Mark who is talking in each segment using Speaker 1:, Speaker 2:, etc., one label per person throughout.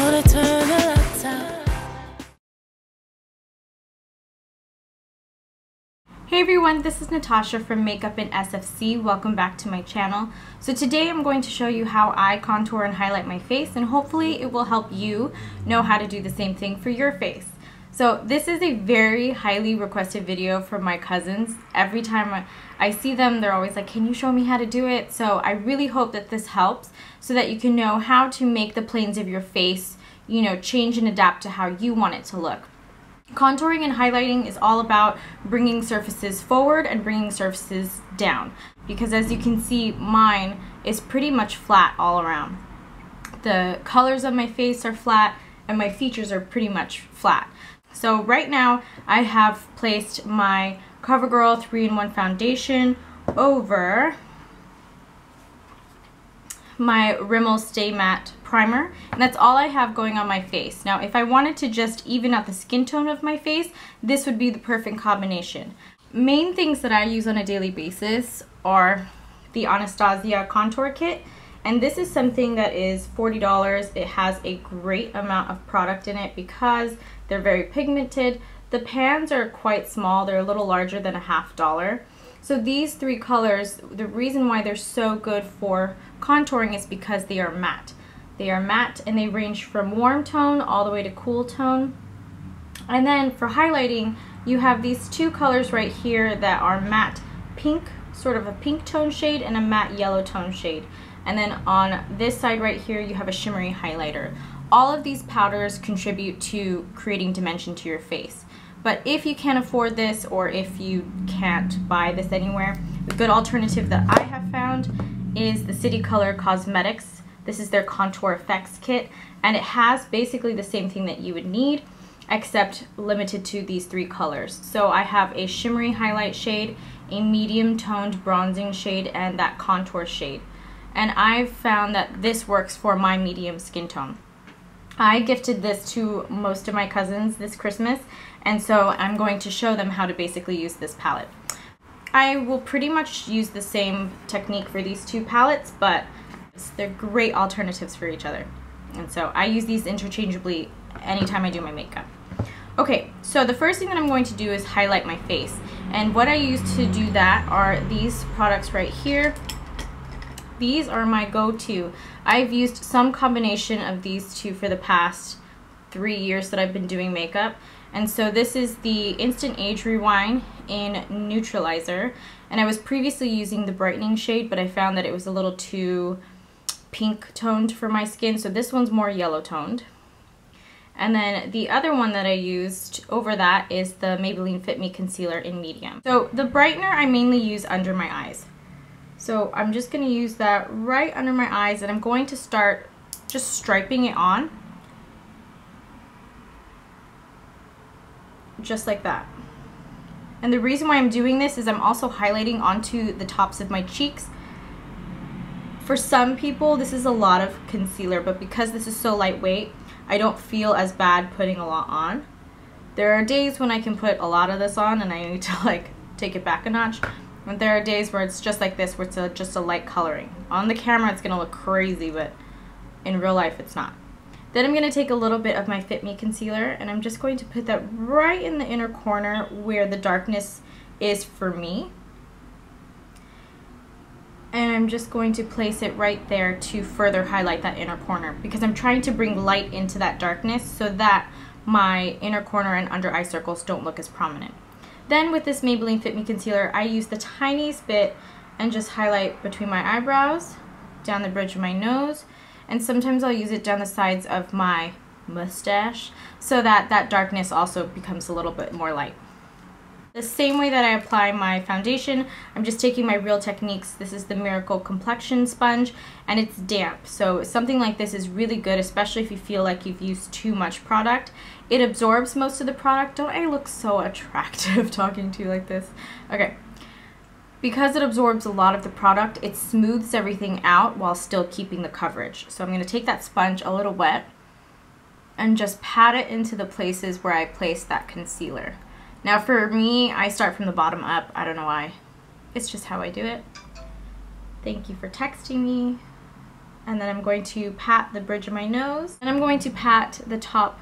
Speaker 1: Gonna turn the lights out.
Speaker 2: Hey everyone, this is Natasha from MakeupInSFC. Welcome back to my channel. So today I'm going to show you how I contour and highlight my face, and hopefully it will help you know how to do the same thing for your face. So this is a very highly requested video from my cousins. Every time I see them, they're always like, can you show me how to do it? So I really hope that this helps so that you can know how to make the planes of your face, you know, change and adapt to how you want it to look. Contouring and highlighting is all about bringing surfaces forward and bringing surfaces down, because as you can see, mine is pretty much flat all around. The colors of my face are flat and my features are pretty much flat. So right now I have placed my Covergirl 3-in-1 foundation over my Rimmel Stay Matte primer, and that's all I have going on my face. Now if I wanted to just even out the skin tone of my face, this would be the perfect combination. Main things that I use on a daily basis are the Anastasia contour kit, and this is something that is $40. It has a great amount of product in it because they're very pigmented. The pans are quite small, they're a little larger than $1/2. So these three colors, the reason why they're so good for contouring is because they are matte. They are matte and they range from warm tone all the way to cool tone. And then for highlighting, you have these two colors right here that are matte pink, sort of a pink tone shade, and a matte yellow tone shade. And then on this side right here, you have a shimmery highlighter. All of these powders contribute to creating dimension to your face. But if you can't afford this, or if you can't buy this anywhere, a good alternative that I have found is the City Color Cosmetics. This is their Contour Effects Kit, and it has basically the same thing that you would need, except limited to these three colors. So I have a shimmery highlight shade, a medium toned bronzing shade, and that contour shade. And I've found that this works for my medium skin tone. I gifted this to most of my cousins this Christmas, and so I'm going to show them how to basically use this palette. I will pretty much use the same technique for these two palettes, but they're great alternatives for each other. And so I use these interchangeably anytime I do my makeup. Okay, so the first thing that I'm going to do is highlight my face. And what I use to do that are these products right here. These are my go-to. I've used some combination of these two for the past 3 years that I've been doing makeup. And so this is the Instant Age Rewind in Neutralizer. And I was previously using the brightening shade, but I found that it was a little too pink toned for my skin. So this one's more yellow toned. And then the other one that I used over that is the Maybelline Fit Me Concealer in medium. So the brightener I mainly use under my eyes. So I'm just going to use that right under my eyes, and I'm going to start just striping it on. Just like that. And the reason why I'm doing this is I'm also highlighting onto the tops of my cheeks. For some people, this is a lot of concealer, but because this is so lightweight, I don't feel as bad putting a lot on. There are days when I can put a lot of this on and I need to like take it back a notch. But there are days where it's just like this, where it's just a light coloring. On the camera it's gonna look crazy, but in real life it's not. Then I'm gonna take a little bit of my Fit Me concealer and I'm just going to put that right in the inner corner where the darkness is for me. And I'm just going to place it right there to further highlight that inner corner, because I'm trying to bring light into that darkness so that my inner corner and under eye circles don't look as prominent. Then with this Maybelline Fit Me Concealer, I use the tiniest bit and just highlight between my eyebrows, down the bridge of my nose, and sometimes I'll use it down the sides of my mustache so that that darkness also becomes a little bit more light. The same way that I apply my foundation, I'm just taking my Real Techniques. This is the Miracle Complexion Sponge, and it's damp. So something like this is really good, especially if you feel like you've used too much product. It absorbs most of the product. Don't I look so attractive talking to you like this? Okay. Because it absorbs a lot of the product, it smooths everything out while still keeping the coverage. So I'm going to take that sponge a little wet and just pat it into the places where I placed that concealer. Now for me, I start from the bottom up. I don't know why. It's just how I do it. Thank you for texting me. And then I'm going to pat the bridge of my nose. And I'm going to pat the top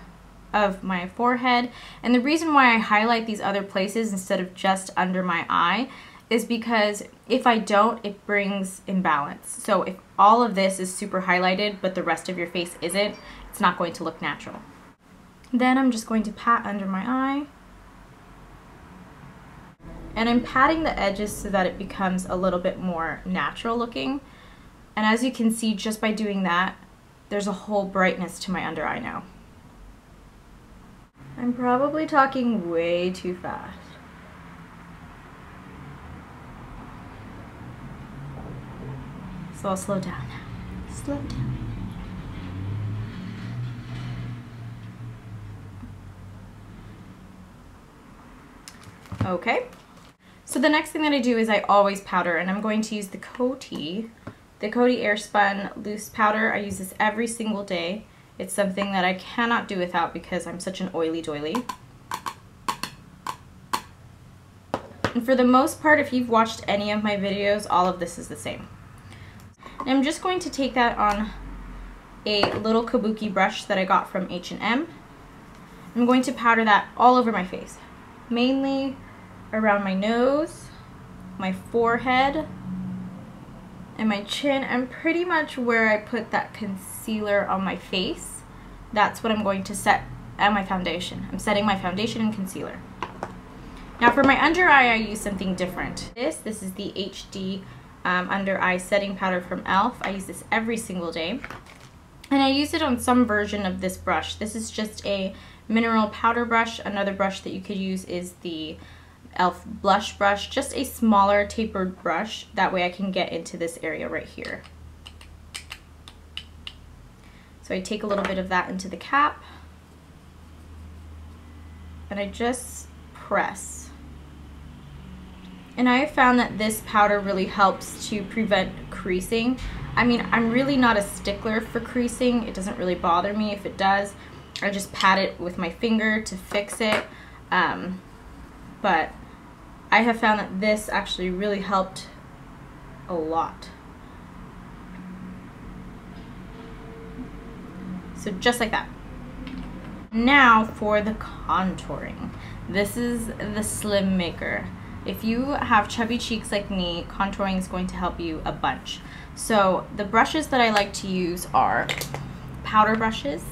Speaker 2: of my forehead. And the reason why I highlight these other places instead of just under my eye is because if I don't, it brings imbalance. So if all of this is super highlighted but the rest of your face isn't, it's not going to look natural. Then I'm just going to pat under my eye. And I'm patting the edges so that it becomes a little bit more natural looking. And as you can see, just by doing that, there's a whole brightness to my under eye now. I'm probably talking way too fast. So I'll slow down now. Slow down. Okay. So the next thing that I do is I always powder, and I'm going to use the Coty Airspun loose powder. I use this every single day. It's something that I cannot do without because I'm such an oily doily. And for the most part, if you've watched any of my videos, all of this is the same. And I'm just going to take that on a little kabuki brush that I got from H&M. I'm going to powder that all over my face, mainly around my nose, my forehead, and my chin, and pretty much where I put that concealer on my face. That's what I'm going to set at my foundation. I'm setting my foundation and concealer. Now for my under eye, I use something different. This is the HD under eye setting powder from e.l.f. I use this every single day. And I use it on some version of this brush. This is just a mineral powder brush. Another brush that you could use is the e.l.f. blush brush, just a smaller tapered brush. That way I can get into this area right here. So I take a little bit of that into the cap and I just press. And I have found that this powder really helps to prevent creasing. I mean, I'm really not a stickler for creasing. It doesn't really bother me. If it does, I just pat it with my finger to fix it. But I have found that this actually really helped a lot. So just like that. Now for the contouring. This is the Slim Maker. If you have chubby cheeks like me, contouring is going to help you a bunch. So the brushes that I like to use are powder brushes.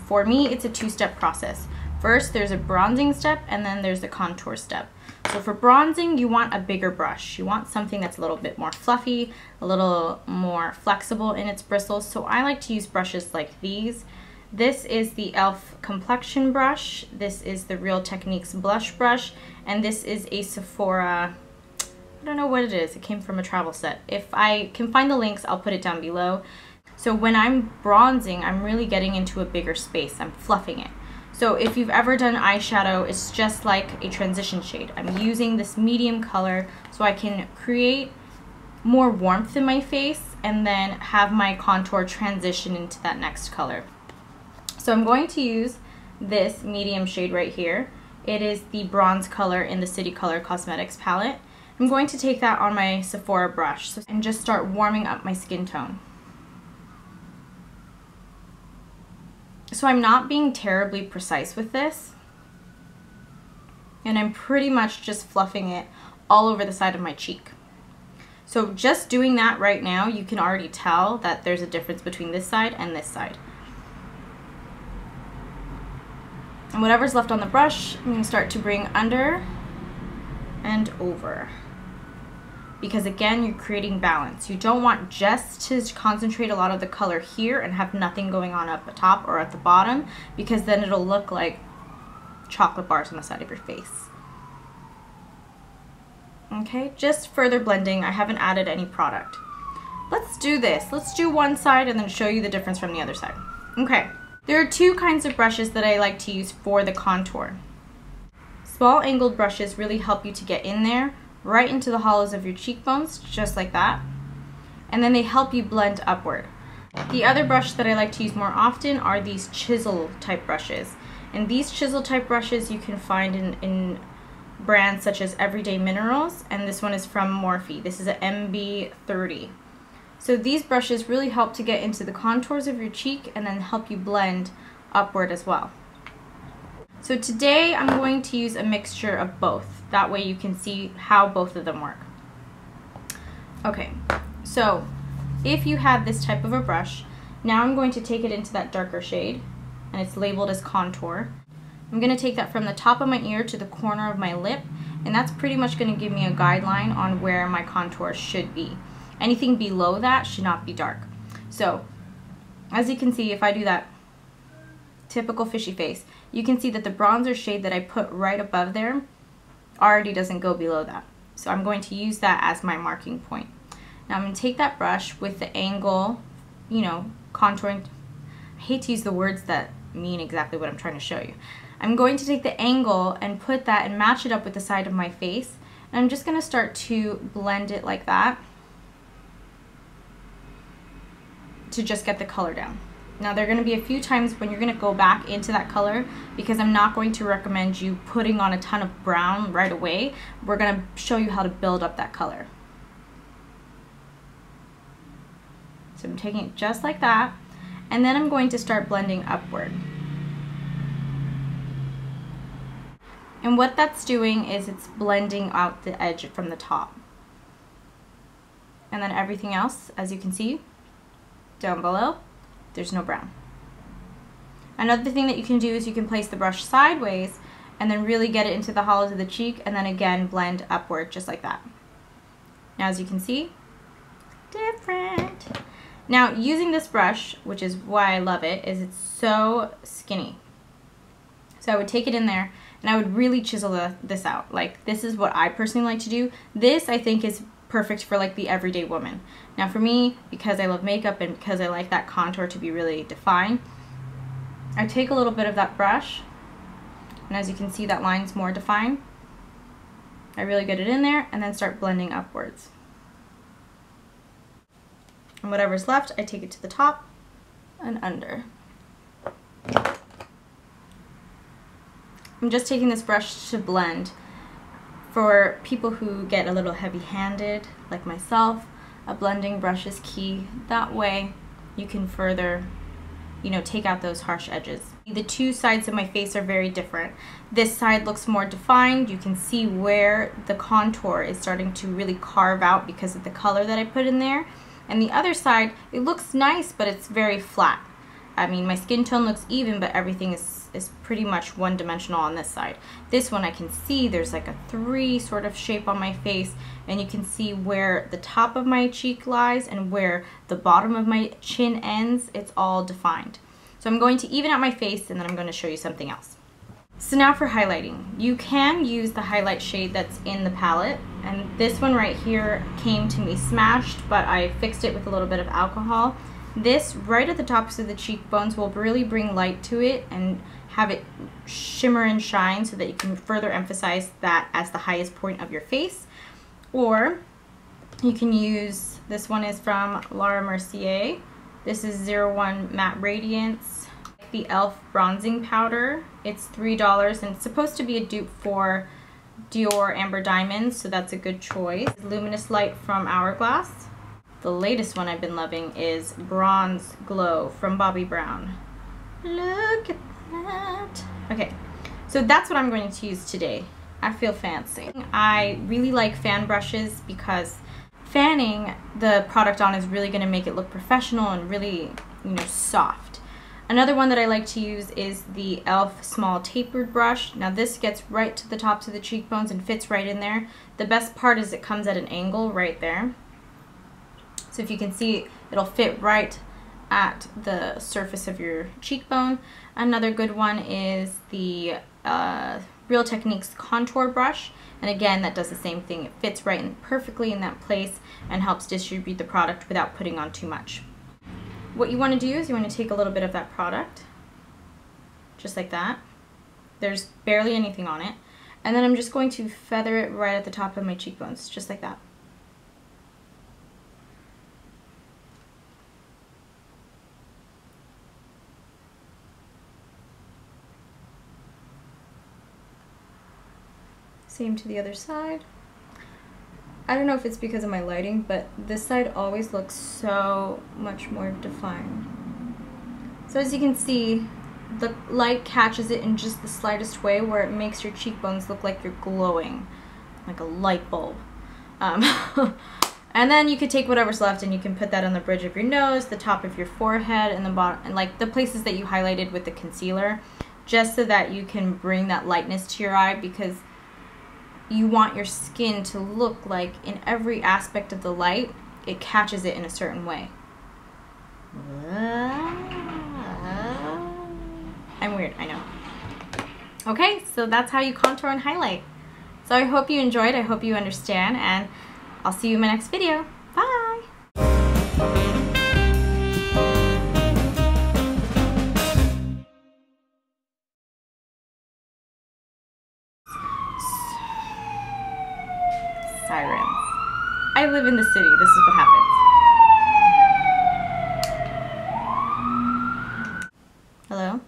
Speaker 2: For me, it's a two-step process. First, there's a bronzing step, and then there's the contour step. So for bronzing, you want a bigger brush. You want something that's a little bit more fluffy, a little more flexible in its bristles. So I like to use brushes like these. This is the e.l.f. complexion brush. This is the Real Techniques blush brush. And this is a Sephora, I don't know what it is. It came from a travel set. If I can find the links, I'll put it down below. So when I'm bronzing, I'm really getting into a bigger space. I'm fluffing it. So if you've ever done eyeshadow, it's just like a transition shade. I'm using this medium color so I can create more warmth in my face and then have my contour transition into that next color. So I'm going to use this medium shade right here. It is the bronze color in the City Color Cosmetics palette. I'm going to take that on my Sephora brush and just start warming up my skin tone. So I'm not being terribly precise with this, and I'm pretty much just fluffing it all over the side of my cheek. So just doing that right now, you can already tell that there's a difference between this side and this side. And whatever's left on the brush, I'm going to start to bring under and over. Because again, you're creating balance. You don't want just to concentrate a lot of the color here and have nothing going on up the top or at the bottom, because then it'll look like chocolate bars on the side of your face. Okay, just further blending. I haven't added any product. Let's do this. Let's do one side and then show you the difference from the other side. Okay, there are two kinds of brushes that I like to use for the contour. Small angled brushes really help you to get in there, right into the hollows of your cheekbones, just like that. And then they help you blend upward. The other brush that I like to use more often are these chisel type brushes. And these chisel type brushes you can find in brands such as Everyday Minerals, and this one is from Morphe. This is a MB30. So these brushes really help to get into the contours of your cheek and then help you blend upward as well. So today I'm going to use a mixture of both. That way you can see how both of them work. Okay, so if you have this type of a brush, now I'm going to take it into that darker shade, and it's labeled as Contour. I'm going to take that from the top of my ear to the corner of my lip, and that's pretty much going to give me a guideline on where my contour should be. Anything below that should not be dark. So, as you can see, if I do that typical fishy face, you can see that the bronzer shade that I put right above there already doesn't go below that. So I'm going to use that as my marking point. Now I'm going to take that brush with the angle, you know, contouring. I hate to use the words that mean exactly what I'm trying to show you. I'm going to take the angle and put that and match it up with the side of my face. And I'm just going to start to blend it like that to just get the color down. Now there are going to be a few times when you're going to go back into that color because I'm not going to recommend you putting on a ton of brown right away. We're going to show you how to build up that color. So I'm taking it just like that, and then I'm going to start blending upward. And what that's doing is it's blending out the edge from the top. And then everything else, as you can see, down below, there's no brown. Another thing that you can do is you can place the brush sideways and then really get it into the hollows of the cheek, and then again blend upward just like that. Now as you can see, different. Now using this brush, which is why I love it, is it's so skinny. So I would take it in there and I would really chisel this out. Like, this is what I personally like to do. This I think is perfect for like the everyday woman. Now for me, because I love makeup and because I like that contour to be really defined, I take a little bit of that brush, and as you can see that line's more defined. I really get it in there and then start blending upwards. And whatever's left, I take it to the top and under. I'm just taking this brush to blend. For people who get a little heavy-handed, like myself, a blending brush is key. That way you can further, you know, take out those harsh edges. The two sides of my face are very different. This side looks more defined. You can see where the contour is starting to really carve out because of the color that I put in there. And the other side, it looks nice, but it's very flat. I mean, my skin tone looks even, but everything is pretty much one-dimensional on this side. This one I can see there's like a 3 sort of shape on my face, and you can see where the top of my cheek lies and where the bottom of my chin ends. It's all defined. So I'm going to even out my face, and then I'm going to show you something else. So now for highlighting. You can use the highlight shade that's in the palette, and this one right here came to me smashed, but I fixed it with a little bit of alcohol. This right at the tops of the cheekbones will really bring light to it and have it shimmer and shine so that you can further emphasize that as the highest point of your face. Or you can use, this one is from Mercier. This is 01 Matte Radiance. The e.l.f. bronzing powder. It's $3 and it's supposed to be a dupe for Dior Amber Diamonds, so that's a good choice. Luminous Light from Hourglass. The latest one I've been loving is Bronze Glow from Bobbi Brown. Look at that. Okay, so that's what I'm going to use today. I feel fancy. I really like fan brushes because fanning the product on is really going to make it look professional and really, you know, soft. Another one that I like to use is the e.l.f. small tapered brush. Now this gets right to the tops of the cheekbones and fits right in there. The best part is it comes at an angle right there. So if you can see, it'll fit right at the surface of your cheekbone. Another good one is the Real Techniques contour brush. And again, that does the same thing. It fits right in perfectly in that place and helps distribute the product without putting on too much. What you want to do is you want to take a little bit of that product, just like that. There's barely anything on it. And then I'm just going to feather it right at the top of my cheekbones, just like that. Same to the other side. I don't know if it's because of my lighting, but this side always looks so much more defined. So as you can see, the light catches it in just the slightest way where it makes your cheekbones look like you're glowing, like a light bulb. And then you could take whatever's left and you can put that on the bridge of your nose, the top of your forehead, and the bottom, and like the places that you highlighted with the concealer, just so that you can bring that lightness to your eye, because you want your skin to look like in every aspect of the light, it catches it in a certain way. I'm weird, I know. Okay, so that's how you contour and highlight. So I hope you enjoyed, I hope you understand, and I'll see you in my next video. Bye! Sirens. I live in the city, this is what happens. Hello?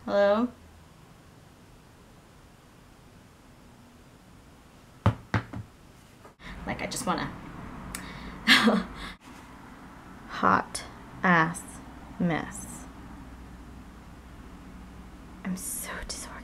Speaker 2: Hello? Like, I just wanna... Hot ass mess. I'm so disorganized.